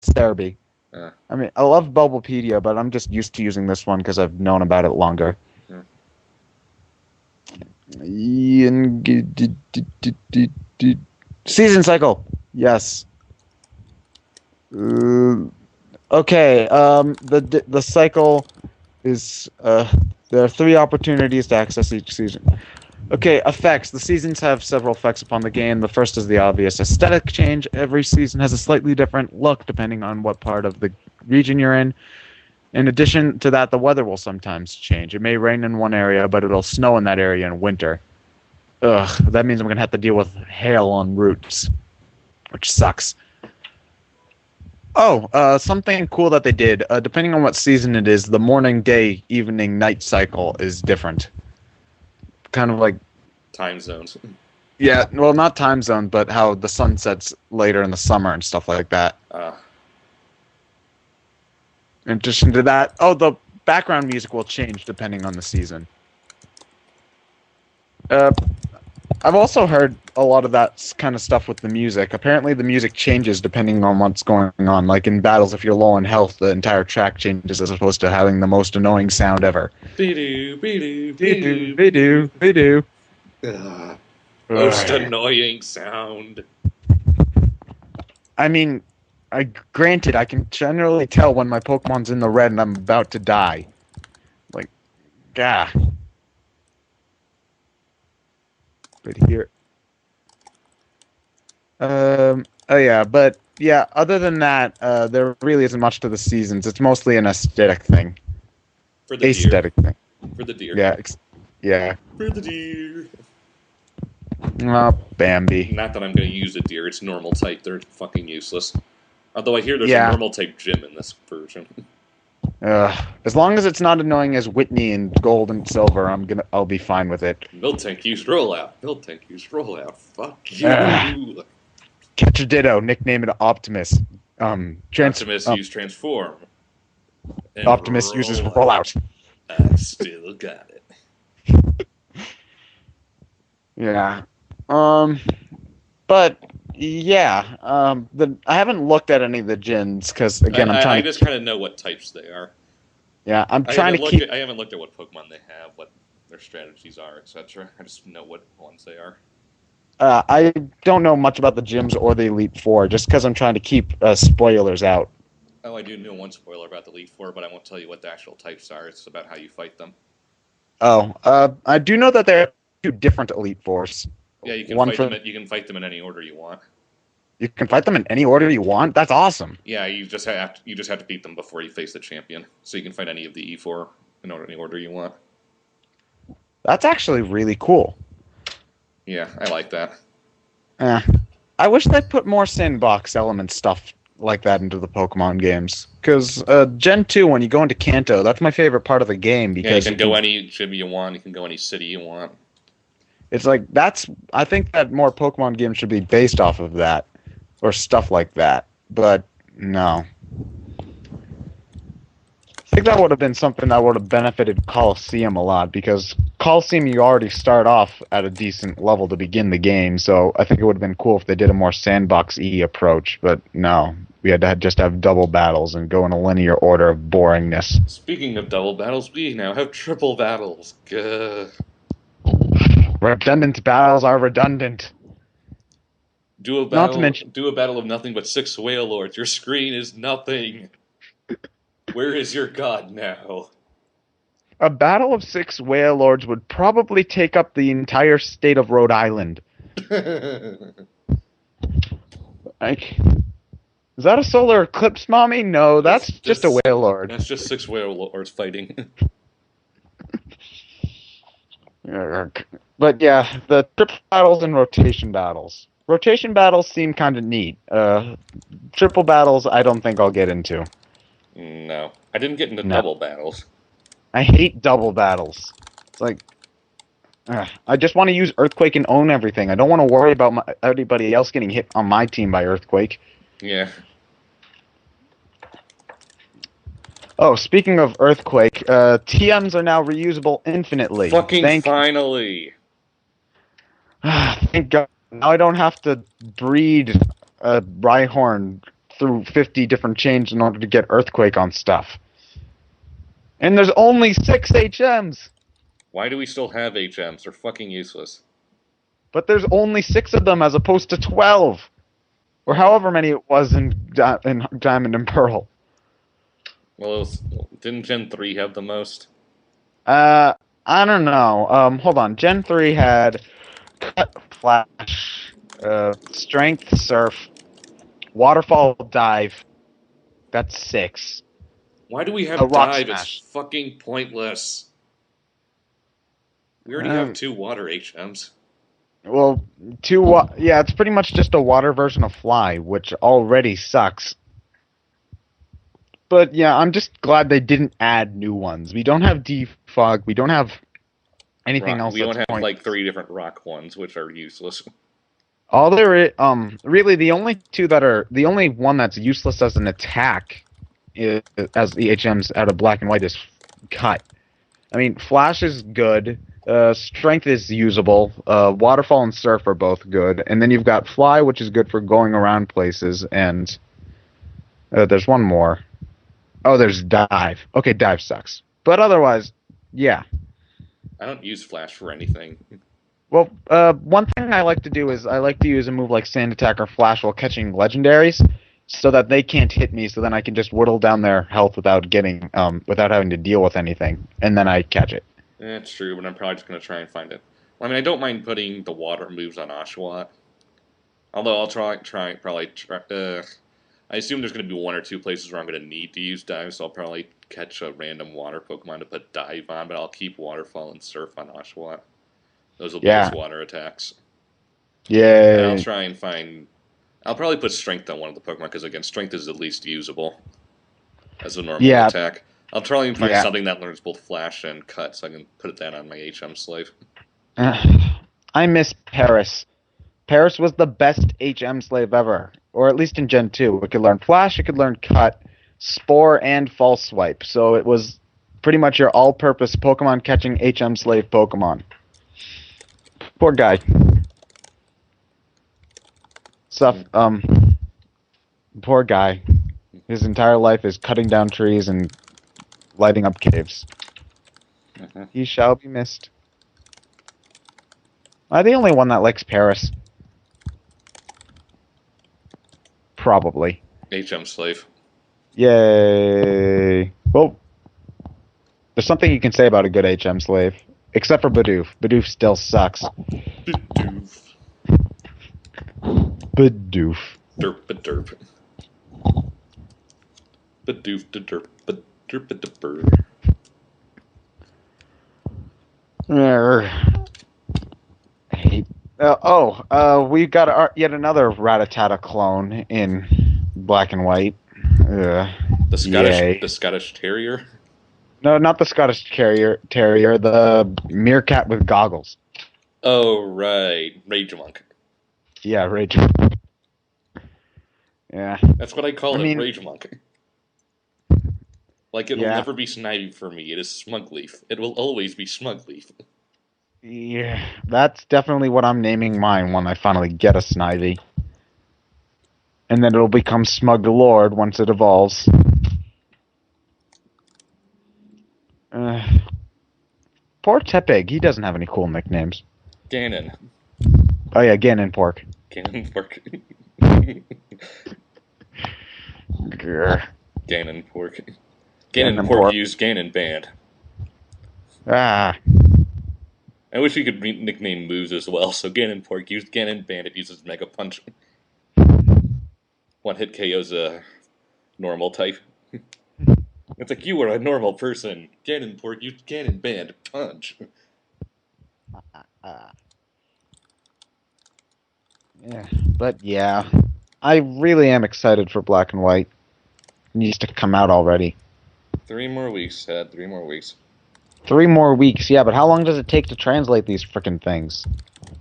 therapy. I mean, I love Bulbapedia, but I'm just used to using this one because I've known about it longer. Yeah. Season cycle. Yes. Okay. The cycle is there are 3 opportunities to access each season. Okay, effects. The seasons have several effects upon the game. The first is the obvious aesthetic change. Every season has a slightly different look depending on what part of the region you're in. In addition to that, the weather will sometimes change. It may rain in one area, but it'll snow in that area in winter. Ugh, that means I'm going to have to deal with hail on routes, which sucks. Oh, something cool that they did. Depending on what season it is, the morning, day, evening, night cycle is different. Kind of like time zones. Yeah, well, not time zone, but how the sun sets later in the summer and stuff like that. In addition to that, the background music will change depending on the season. I've also heard a lot of that kind of stuff with the music. Apparently, the music changes depending on what's going on. Like in battles, if you're low on health, the entire track changes as opposed to having the most annoying sound ever. Be-doo, be-doo, be-doo, be-doo, be-doo. Most annoying sound. I mean, granted, I can generally tell when my Pokemon's in the red and I'm about to die. Like, gah. But here. Oh yeah, but yeah, other than that, there really isn't much to the seasons. It's mostly an aesthetic thing. For the aesthetic deer. thing. For the deer. Yeah, yeah. For the deer. Oh, Bambi. Not that I'm going to use a deer. It's normal type. They're fucking useless. Although I hear there's a normal type gym in this version. As long as it's not annoying as Whitney in Gold and Silver, I'll be fine with it. Miltank used rollout. Miltank used rollout. Fuck you. Catch a Ditto, nickname it Optimus. Optimus used transform. Optimus uses rollout. I still got it. Yeah. But yeah, I haven't looked at any of the gyms because again, I just kind of know what types they are. Yeah, I'm trying to keep. I haven't looked at what Pokemon they have, what their strategies are, etc. I just know what ones they are. I don't know much about the gyms or the Elite Four, just because I'm trying to keep spoilers out. Oh, I do know one spoiler about the Elite Four, but I won't tell you what the actual types are. It's about how you fight them. Oh, I do know that there are 2 different Elite Fours. Yeah, you can fight them in any order you want. You can fight them in any order you want? That's awesome. Yeah, you just have to beat them before you face the champion. So you can fight any of the E4 in any order you want. That's actually really cool. Yeah, I like that. I wish they'd put more sandbox element stuff like that into the Pokemon games. Because Gen 2, when you go into Kanto, that's my favorite part of the game. Because you can go any gym you want. You can go any city you want. It's like, I think that more Pokemon games should be based off of that. Or stuff like that. But, no. I think that would have been something that would have benefited Coliseum a lot, because Coliseum you already start off at a decent level to begin the game, so I think it would have been cool if they did a more sandbox-y approach, but no. We had to just have double battles and go in a linear order of boringness. Speaking of double battles, we now have triple battles. Gah. Redundant battles are redundant. Do a battle of nothing but 6 whale lords. Your screen is nothing. Where is your god now? A battle of 6 whale lords would probably take up the entire state of Rhode Island. Is that a solar eclipse, Mommy? No, that's just a whale lord. That's just 6 whale lords fighting. But yeah, the triple battles and rotation battles. Rotation battles seem kind of neat. Triple battles, I don't think I'll get into. No. I didn't get into double battles. I hate double battles. It's like, I just want to use Earthquake and own everything. I don't want to worry about everybody else getting hit on my team by Earthquake. Yeah. Oh, speaking of Earthquake, TMs are now reusable infinitely. Finally! Thank God. Now I don't have to breed a Rhyhorn through 50 different chains in order to get Earthquake on stuff. And there's only 6 HMs! Why do we still have HMs? They're fucking useless. But there's only 6 of them as opposed to 12! Or however many it was in Diamond and Pearl. Well, didn't Gen 3 have the most? I don't know. Hold on. Gen 3 had Cut, Flash, Strength, Surf, Waterfall, Dive. That's 6. Why do we have Rock Dive? Smash. It's fucking pointless. We already have 2 water HMs. Well, yeah, it's pretty much just a water version of Fly, which already sucks. But yeah, I'm just glad they didn't add new ones. We don't have Defog. We don't have anything else. We don't have like 3 different rock ones, which are useless. All there is, really the only one that's useless as an attack as the HMs out of Black and White is Cut. I mean, Flash is good. Strength is usable. Waterfall and Surf are both good. And then you've got Fly, which is good for going around places. And there's one more. Oh, there's Dive. Okay, Dive sucks. But otherwise, yeah. I don't use Flash for anything. Well, one thing I like to do is I like to use a move like Sand Attack or Flash while catching legendaries, so that they can't hit me. So then I can just whittle down their health without having to deal with anything, and then I catch it. That's true, but I'm probably just gonna try and find it. Well, I mean, I don't mind putting the water moves on Oshawott. Although I'll probably try. I assume there's going to be 1 or 2 places where I'm going to need to use Dive, so I'll probably catch a random water Pokemon to put Dive on, but I'll keep Waterfall and Surf on Oshawott. Those will be his water attacks. Yeah. And I'll try and find... I'll probably put Strength on one of the Pokemon, because again, Strength is at least usable as a normal attack. I'll try and find something that learns both Flash and Cut, so I can put that on my HM Slave. I miss Paris. Paris was the best HM Slave ever. Or at least in Gen 2. It could learn Flash, it could learn Cut, Spore, and False Swipe. So it was pretty much your all-purpose Pokemon catching HM Slave Pokemon. Poor guy. Poor guy. His entire life is cutting down trees and lighting up caves. He shall be missed. Am I the only one that likes Paris? Probably. HM Slave. Yay. Well, there's something you can say about a good HM Slave. Except for Bidoof. Bidoof still sucks. Bidoof. Bidoof. Derp, derp. Bidoof, derp, derp, derp. We got yet another Rattata clone in Black and White. The Scottish Terrier? No, not the Scottish Terrier. The meerkat with goggles. Oh, right. Rage Monk. Yeah, Rage Monk. Yeah. That's what I call it, Rage Monk. Like, it will never be Snivy for me. It is Smugleaf. It will always be Smugleaf. Yeah, that's definitely what I'm naming mine when I finally get a Snivy. And then it'll become Smug Lord once it evolves. Poor Tepig, he doesn't have any cool nicknames. Ganon. Oh yeah, Ganon Pork. Ganon Pork. Ganon Pork. Ganon Pork used Ganon Band. I wish we could nickname moves as well. So Ganon Pork used Ganon Band. It uses Mega Punch. One hit KO's a normal type. It's like, you are a normal person. Ganon Pork used Ganon Band. Punch. Yeah, but yeah, I really am excited for Black and White. It needs to come out already. 3 more weeks, Ted. 3 more weeks. 3 more weeks, yeah, but how long does it take to translate these frickin' things?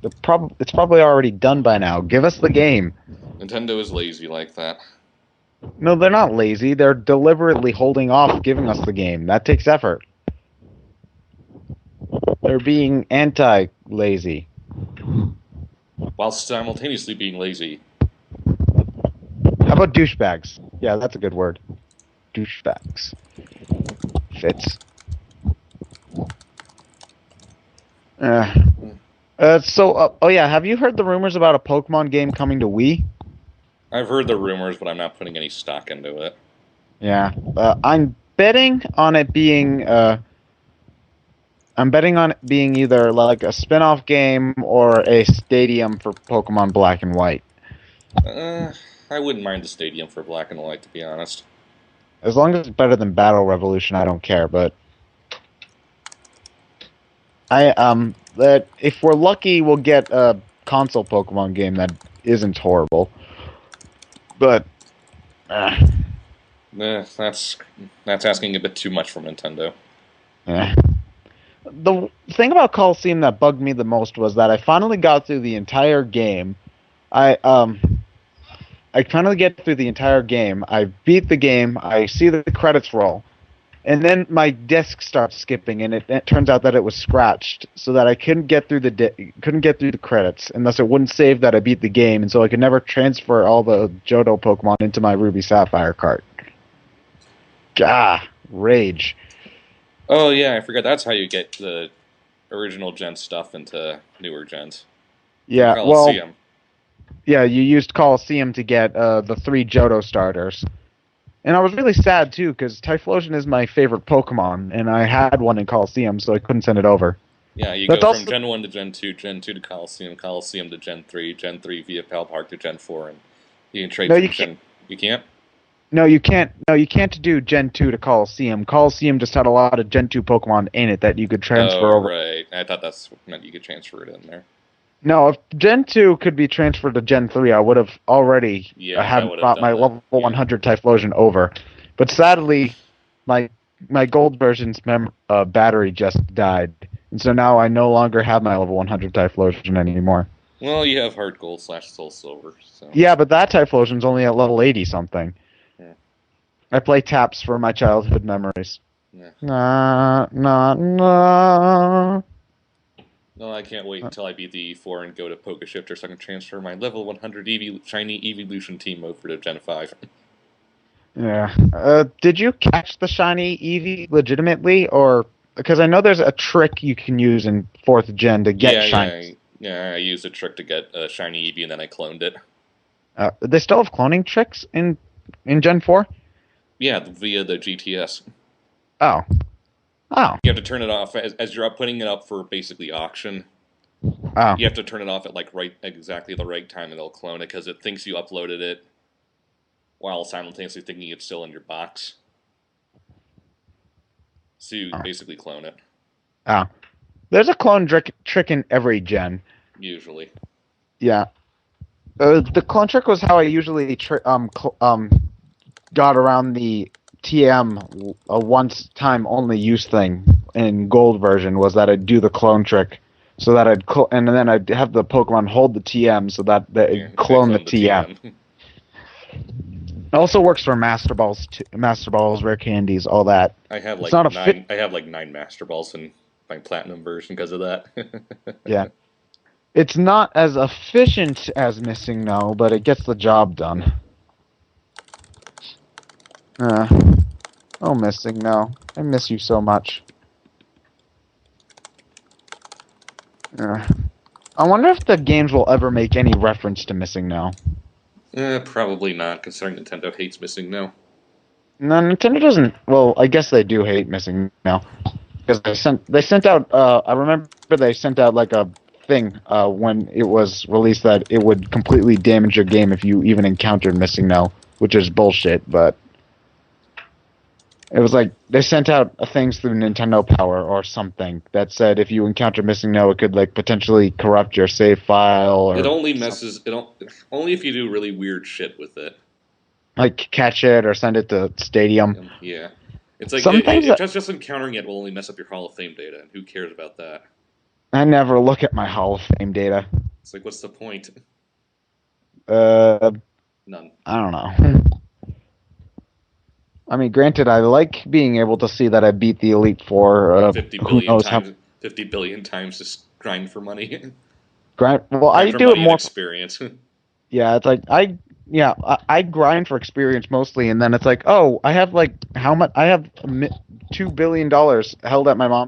It's probably already done by now. Give us the game. Nintendo is lazy like that. No, they're not lazy. They're deliberately holding off giving us the game. That takes effort. They're being anti-lazy. While simultaneously being lazy. How about douchebags? Yeah, that's a good word. Douchebags. Fits. Uh, oh yeah, have you heard the rumors about a Pokemon game coming to Wii? I've heard the rumors, but I'm not putting any stock into it. Yeah, I'm betting on it being either like a spin-off game or a stadium for Pokemon Black and White. Uh, I wouldn't mind the stadium for Black and White, to be honest. As long as it's better than Battle Revolution, I don't care. But that if we're lucky, we'll get a console Pokemon game that isn't horrible. But That's asking a bit too much from Nintendo. eh. The thing about Coliseum that bugged me the most was that I finally got through the entire game. I um I finally get through the entire game. I beat the game. I see the credits roll, and then my disc starts skipping, and it turns out that it was scratched, so that I couldn't get through the credits, and thus it wouldn't save that I beat the game, and so I could never transfer all the Johto Pokemon into my Ruby Sapphire cart. Gah, rage. Oh yeah, I forgot. That's how you get the original gen stuff into newer gens through Yeah, well, Coliseum. yeah, you used Coliseum to get the 3 Johto starters. And I was really sad too, because Typhlosion is my favorite Pokemon, and I had one in Coliseum, so I couldn't send it over. Yeah, you That's go from also Gen 1 to Gen 2, Gen 2 to Coliseum, Coliseum to Gen 3, Gen 3 via Pal Park to Gen 4, and you can trade no, from you can't. Gen. You can't? No, you can't. No, you can't do Gen 2 to Coliseum. Coliseum just had a lot of Gen 2 Pokemon in it that you could transfer Oh, over. right. I thought that's meant you could transfer it in there. No, if Gen 2 could be transferred to Gen 3, I would have already Yeah, that had would have brought my done it. level Yeah. 100 Typhlosion over. But sadly, my my gold version's battery just died, and so now I no longer have my level 100 Typhlosion anymore. Well, you have Heart Gold slash Soul Silver, so. Yeah, but that Typhlosion's only at level 80 something. Yeah. I play taps for my childhood memories. Yeah. Nah, nah, nah. No, I can't wait until I beat the E4 and go to Pokeshifter so I can transfer my level 100 Shiny Evolution team over to Gen 5. Yeah. Did you catch the shiny Eevee legitimately, or because I know there's a trick you can use in fourth gen to get Yeah, shinies. I used a trick to get a Shiny Eevee and then I cloned it. They still have cloning tricks in Gen 4? Yeah, via the GTS. Oh. Oh. You have to turn it off as you're putting it up for basically auction. Oh. You have to turn it off at like exactly the right time, and it'll clone it because it thinks you uploaded it while simultaneously thinking it's still in your box. So you Oh. basically clone it. Oh. There's a clone trick in every gen. Usually. Yeah. The clone trick was how I usually got around the TM a once time only use thing in gold version was that I'd do the clone trick so that and then I'd have the Pokemon hold the TM so that Yeah, they'd clone the clone the TM. TM. It also works for Master Balls, rare candies, all that. I have It's like not a fit. nine. I have like 9 Master Balls in my platinum version because of that. Yeah. It's not as efficient as Missing No, but it gets the job done. Uh, oh, Missing No. I miss you so much. Uh, I wonder if the games will ever make any reference to Missing No. Probably not, considering Nintendo hates missing no. No, Nintendo doesn't. Well, I guess they do hate Missing No because they sent out. I remember they sent out like a thing when it was released that it would completely damage your game if you even encountered Missing No, which is bullshit. But it was like they sent out things through Nintendo Power or something that said if you encounter Missing No, it could like potentially corrupt your save file It or only something. messes. Only if you do really weird shit with it. Like catch it or send it to Stadium. Yeah, it's like Some things that just encountering it will only mess up your Hall of Fame data, and who cares about that? I never look at my Hall of Fame data. It's like, what's the point? Uh, None. I don't know. I mean, granted, I like being able to see that I beat the Elite Four. 50 Who billion knows how? times. 50 billion times to grind for money. Well, Grind I for do it money and more. experience. Yeah, it's like yeah, I grind for experience mostly, and then it's like, oh, I have like how much? I have $2 billion held at my mom's